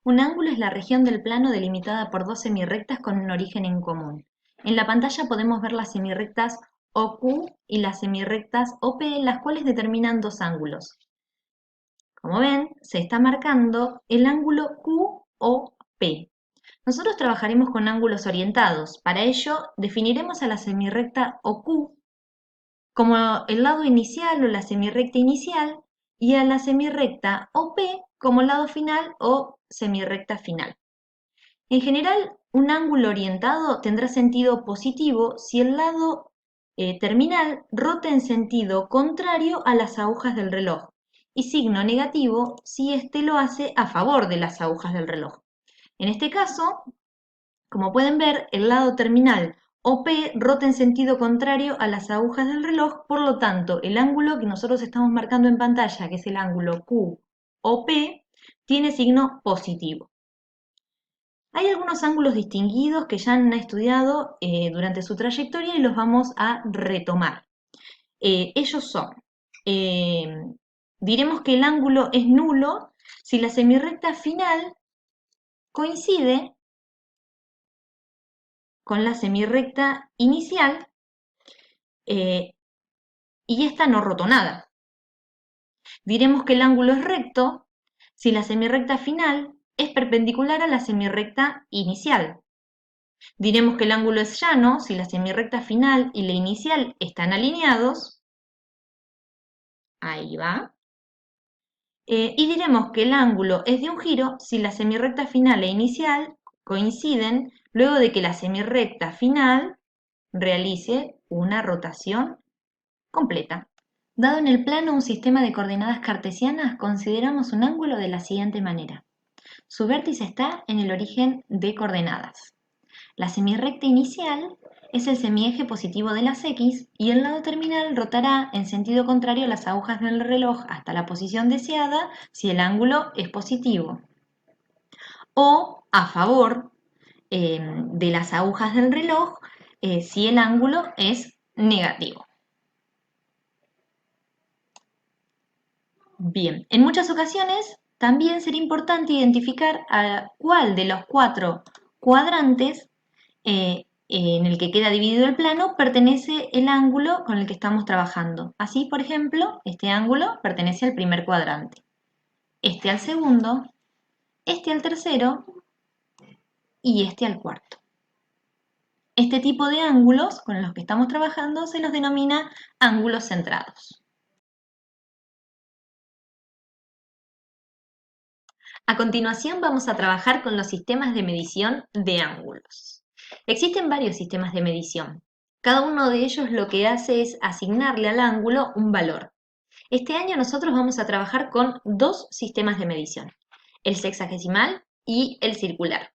Un ángulo es la región del plano delimitada por dos semirrectas con un origen en común. En la pantalla podemos ver las semirrectas OQ y las semirrectas OP, las cuales determinan dos ángulos. Como ven, se está marcando el ángulo QOP. Nosotros trabajaremos con ángulos orientados. Para ello, definiremos a la semirrecta OQ como el lado inicial o la semirrecta inicial y a la semirrecta OP como lado final o semirrecta final. En general, un ángulo orientado tendrá sentido positivo si el lado terminal rota en sentido contrario a las agujas del reloj y signo negativo si éste lo hace a favor de las agujas del reloj. En este caso, como pueden ver, el lado terminal OP rota en sentido contrario a las agujas del reloj, por lo tanto, el ángulo que nosotros estamos marcando en pantalla, que es el ángulo QOP, tiene signo positivo. Hay algunos ángulos distinguidos que ya han estudiado durante su trayectoria y los vamos a retomar. Ellos son, diremos que el ángulo es nulo si la semirrecta final coincide con la semirrecta inicial y esta no rotó nada. Diremos que el ángulo es recto si la semirrecta final es perpendicular a la semirrecta inicial. Diremos que el ángulo es llano si la semirrecta final y la inicial están alineados. Ahí va. Y diremos que el ángulo es de un giro si la semirrecta final e inicial coinciden luego de que la semirrecta final realice una rotación completa. Dado en el plano un sistema de coordenadas cartesianas, consideramos un ángulo de la siguiente manera. Su vértice está en el origen de coordenadas. La semirrecta inicial es el semieje positivo de las X y el lado terminal rotará en sentido contrario a las agujas del reloj hasta la posición deseada si el ángulo es positivo, o a favor de las agujas del reloj si el ángulo es negativo. Bien, en muchas ocasiones también será importante identificar a cuál de los cuatro cuadrantes en el que queda dividido el plano pertenece el ángulo con el que estamos trabajando. Así, por ejemplo, este ángulo pertenece al primer cuadrante, este al segundo, este al tercero y este al cuarto. Este tipo de ángulos con los que estamos trabajando se los denomina ángulos centrados. A continuación vamos a trabajar con los sistemas de medición de ángulos. Existen varios sistemas de medición. Cada uno de ellos lo que hace es asignarle al ángulo un valor. Este año nosotros vamos a trabajar con dos sistemas de medición, el sexagesimal y el circular.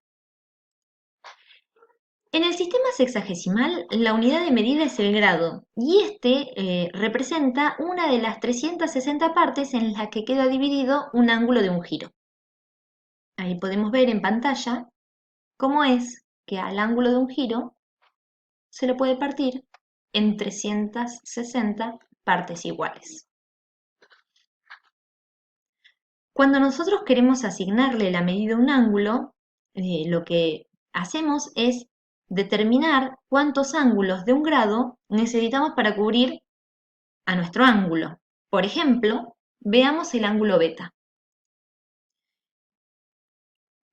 En el sistema sexagesimal, la unidad de medida es el grado y este representa una de las 360 partes en las que queda dividido un ángulo de un giro. Ahí podemos ver en pantalla cómo es que al ángulo de un giro se lo puede partir en 360 partes iguales. Cuando nosotros queremos asignarle la medida a un ángulo, lo que hacemos es determinar cuántos ángulos de un grado necesitamos para cubrir a nuestro ángulo. Por ejemplo, veamos el ángulo beta.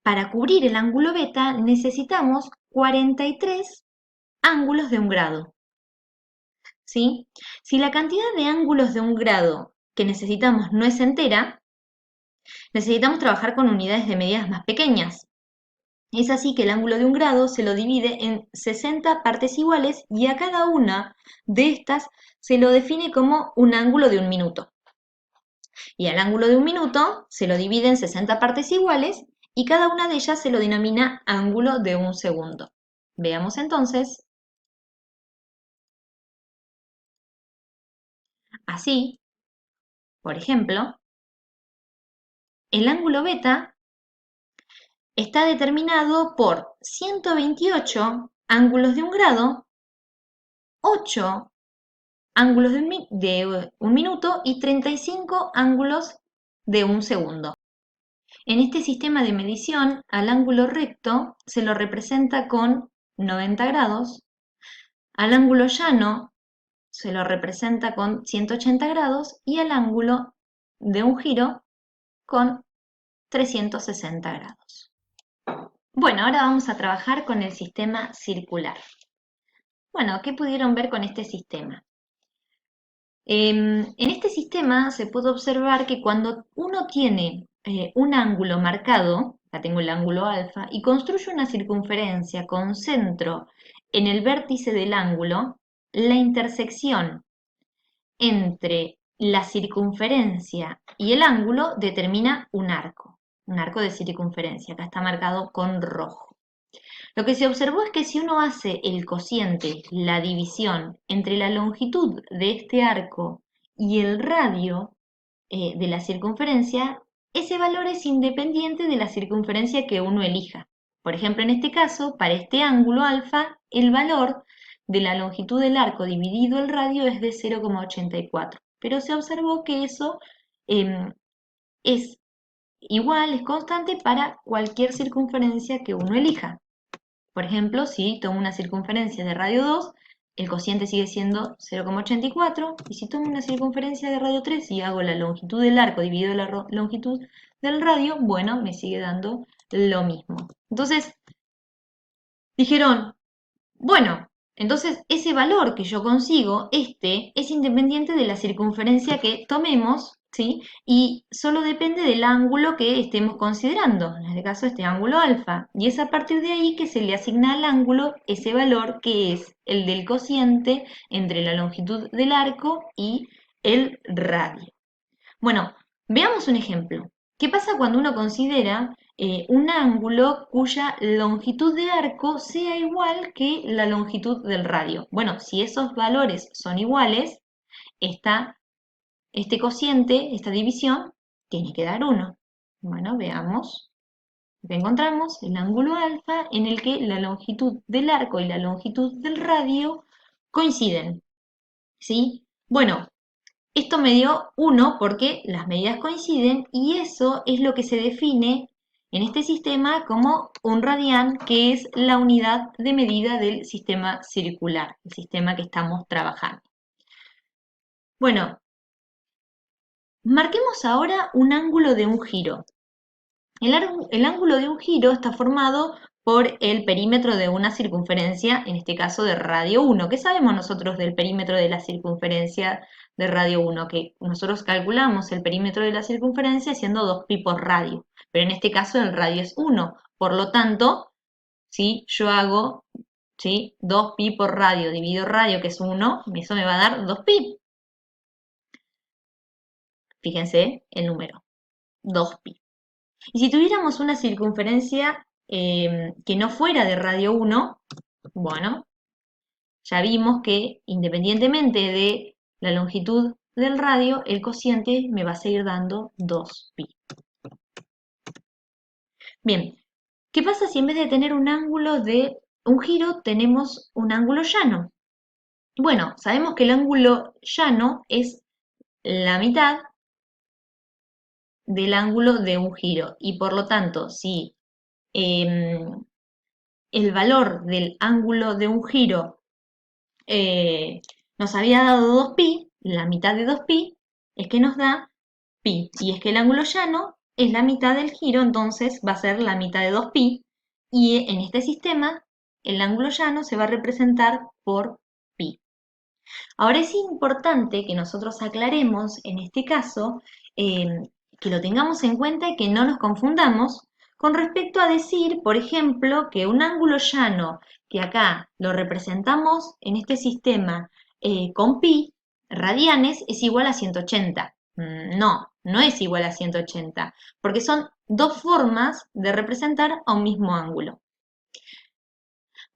Para cubrir el ángulo beta necesitamos 43 ángulos de un grado. ¿Sí? Si la cantidad de ángulos de un grado que necesitamos no es entera, necesitamos trabajar con unidades de medidas más pequeñas. Es así que el ángulo de un grado se lo divide en 60 partes iguales y a cada una de estas se lo define como un ángulo de un minuto. Y al ángulo de un minuto se lo divide en 60 partes iguales y cada una de ellas se lo denomina ángulo de un segundo. Veamos entonces. Así, por ejemplo, el ángulo beta está determinado por 128 ángulos de un grado, 8 ángulos de un minuto y 35 ángulos de un segundo. En este sistema de medición, al ángulo recto se lo representa con 90 grados, al ángulo llano se lo representa con 180 grados y al ángulo de un giro con 360 grados. Bueno, ahora vamos a trabajar con el sistema circular. Bueno, ¿qué pudieron ver con este sistema? En este sistema se puede observar que cuando uno tiene un ángulo marcado, acá tengo el ángulo alfa, y construye una circunferencia con centro en el vértice del ángulo, la intersección entre la circunferencia y el ángulo determina un arco de circunferencia, acá está marcado con rojo. Lo que se observó es que si uno hace el cociente, la división entre la longitud de este arco y el radio de la circunferencia, ese valor es independiente de la circunferencia que uno elija. Por ejemplo, en este caso, para este ángulo alfa, el valor de la longitud del arco dividido el radio es de 0,84. Pero se observó que eso es igual, es constante para cualquier circunferencia que uno elija. Por ejemplo, si tomo una circunferencia de radio 2, el cociente sigue siendo 0,84, y si tomo una circunferencia de radio 3 y hago la longitud del arco dividido la longitud del radio, bueno, me sigue dando lo mismo. Entonces, dijeron, bueno, entonces ese valor que yo consigo, es independiente de la circunferencia que tomemos, ¿sí? Y solo depende del ángulo que estemos considerando, en este caso este ángulo alfa. Y es a partir de ahí que se le asigna al ángulo ese valor que es el del cociente entre la longitud del arco y el radio. Bueno, veamos un ejemplo. ¿Qué pasa cuando uno considera un ángulo cuya longitud de arco sea igual que la longitud del radio? Bueno, si esos valores son iguales, este cociente, esta división, tiene que dar 1. Bueno, veamos. Acá encontramos el ángulo alfa en el que la longitud del arco y la longitud del radio coinciden. ¿Sí? Bueno, esto me dio 1 porque las medidas coinciden y eso es lo que se define en este sistema como un radián, que es la unidad de medida del sistema circular, el sistema que estamos trabajando. Bueno, marquemos ahora un ángulo de un giro. El ángulo de un giro está formado por el perímetro de una circunferencia, en este caso de radio 1. ¿Qué sabemos nosotros del perímetro de la circunferencia de radio 1? Que nosotros calculamos el perímetro de la circunferencia haciendo 2pi por radio, pero en este caso el radio es 1. Por lo tanto, si yo hago 2pi por radio dividido radio, que es 1, eso me va a dar 2pi. Fíjense el número, 2pi. Y si tuviéramos una circunferencia que no fuera de radio 1, bueno, ya vimos que independientemente de la longitud del radio, el cociente me va a seguir dando 2pi. Bien, ¿qué pasa si en vez de tener un ángulo de un giro tenemos un ángulo llano? Bueno, sabemos que el ángulo llano es la mitad del ángulo de un giro y por lo tanto, si el valor del ángulo de un giro nos había dado 2pi, la mitad de 2pi es que nos da pi. Y es que el ángulo llano es la mitad del giro, entonces va a ser la mitad de 2pi. Y en este sistema, el ángulo llano se va a representar por pi. Ahora es importante que nosotros aclaremos en este caso, que lo tengamos en cuenta y que no nos confundamos con respecto a decir, por ejemplo, que un ángulo llano, que acá lo representamos en este sistema con pi radianes, es igual a 180. No, no es igual a 180, porque son dos formas de representar a un mismo ángulo.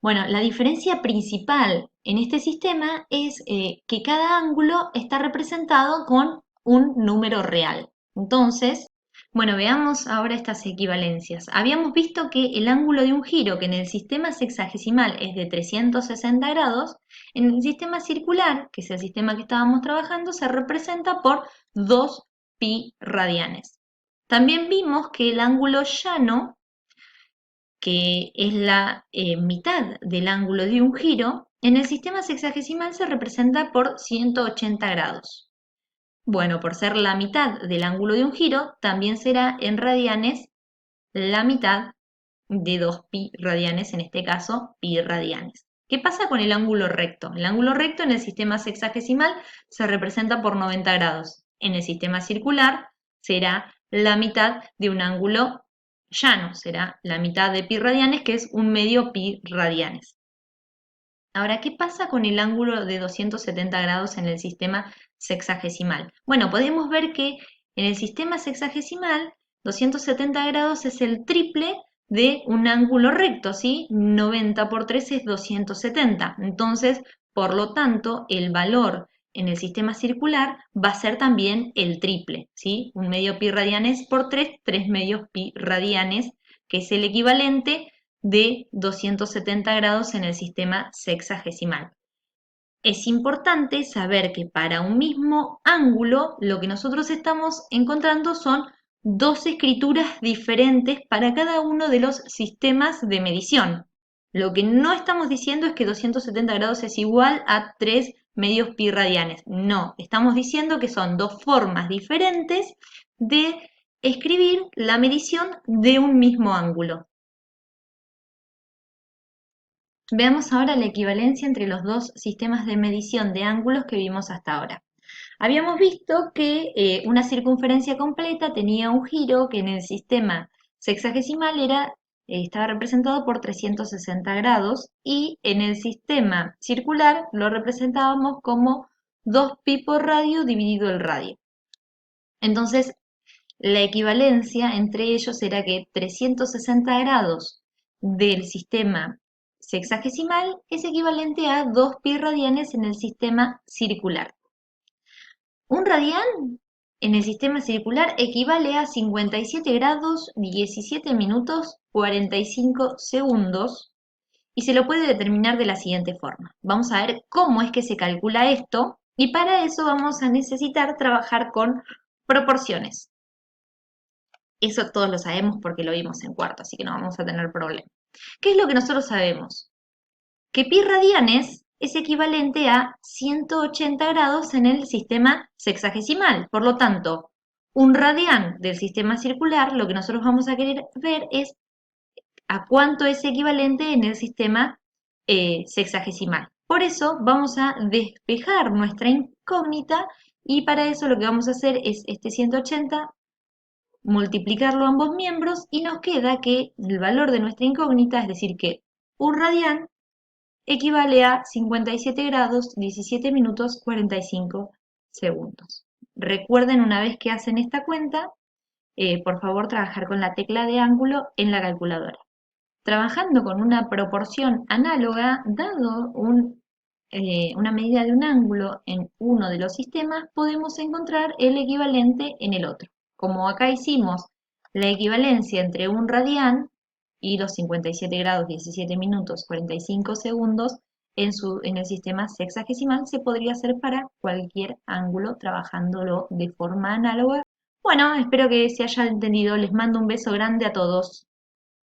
Bueno, la diferencia principal en este sistema es que cada ángulo está representado con un número real. Entonces, bueno, veamos ahora estas equivalencias. Habíamos visto que el ángulo de un giro, que en el sistema sexagesimal es de 360 grados, en el sistema circular, que es el sistema que estábamos trabajando, se representa por 2pi radianes. También vimos que el ángulo llano, que es la mitad del ángulo de un giro, en el sistema sexagesimal se representa por 180 grados. Bueno, por ser la mitad del ángulo de un giro, también será en radianes la mitad de 2pi radianes, en este caso pi radianes. ¿Qué pasa con el ángulo recto? El ángulo recto en el sistema sexagesimal se representa por 90 grados. En el sistema circular será la mitad de un ángulo llano, será la mitad de pi radianes, que es un medio pi radianes. Ahora, ¿qué pasa con el ángulo de 270 grados en el sistema sexagesimal? Bueno, podemos ver que en el sistema sexagesimal 270 grados es el triple de un ángulo recto, ¿sí? 90 por 3 es 270. Entonces, por lo tanto, el valor en el sistema circular va a ser también el triple, ¿sí? Un medio pi radianes por 3, 3 medios pi radianes, que es el equivalente de 270 grados en el sistema sexagesimal. Es importante saber que para un mismo ángulo lo que nosotros estamos encontrando son dos escrituras diferentes para cada uno de los sistemas de medición. Lo que no estamos diciendo es que 270 grados es igual a 3 medios pi radianes. No, estamos diciendo que son dos formas diferentes de escribir la medición de un mismo ángulo. Veamos ahora la equivalencia entre los dos sistemas de medición de ángulos que vimos hasta ahora. Habíamos visto que una circunferencia completa tenía un giro que en el sistema sexagesimal estaba representado por 360 grados y en el sistema circular lo representábamos como 2pi por radio dividido el radio. Entonces, la equivalencia entre ellos era que 360 grados del sistema sexagesimal es equivalente a 2pi radianes en el sistema circular. Un radián en el sistema circular equivale a 57 grados, 17 minutos, 45 segundos y se lo puede determinar de la siguiente forma. Vamos a ver cómo es que se calcula esto y para eso vamos a necesitar trabajar con proporciones. Eso todos lo sabemos porque lo vimos en cuarto, así que no vamos a tener problema. ¿Qué es lo que nosotros sabemos? Que pi radianes es equivalente a 180 grados en el sistema sexagesimal. Por lo tanto, un radián del sistema circular, lo que nosotros vamos a querer ver es a cuánto es equivalente en el sistema sexagesimal. Por eso vamos a despejar nuestra incógnita y para eso lo que vamos a hacer es este 180 multiplicarlo a ambos miembros y nos queda que el valor de nuestra incógnita, es decir, que un radián equivale a 57 grados, 17 minutos, 45 segundos. Recuerden una vez que hacen esta cuenta, por favor trabajar con la tecla de ángulo en la calculadora. Trabajando con una proporción análoga, dado una medida de un ángulo en uno de los sistemas, podemos encontrar el equivalente en el otro. Como acá hicimos la equivalencia entre un radián y los 57 grados, 17 minutos, 45 segundos en el sistema sexagesimal, se podría hacer para cualquier ángulo trabajándolo de forma análoga. Bueno, espero que se haya entendido. Les mando un beso grande a todos.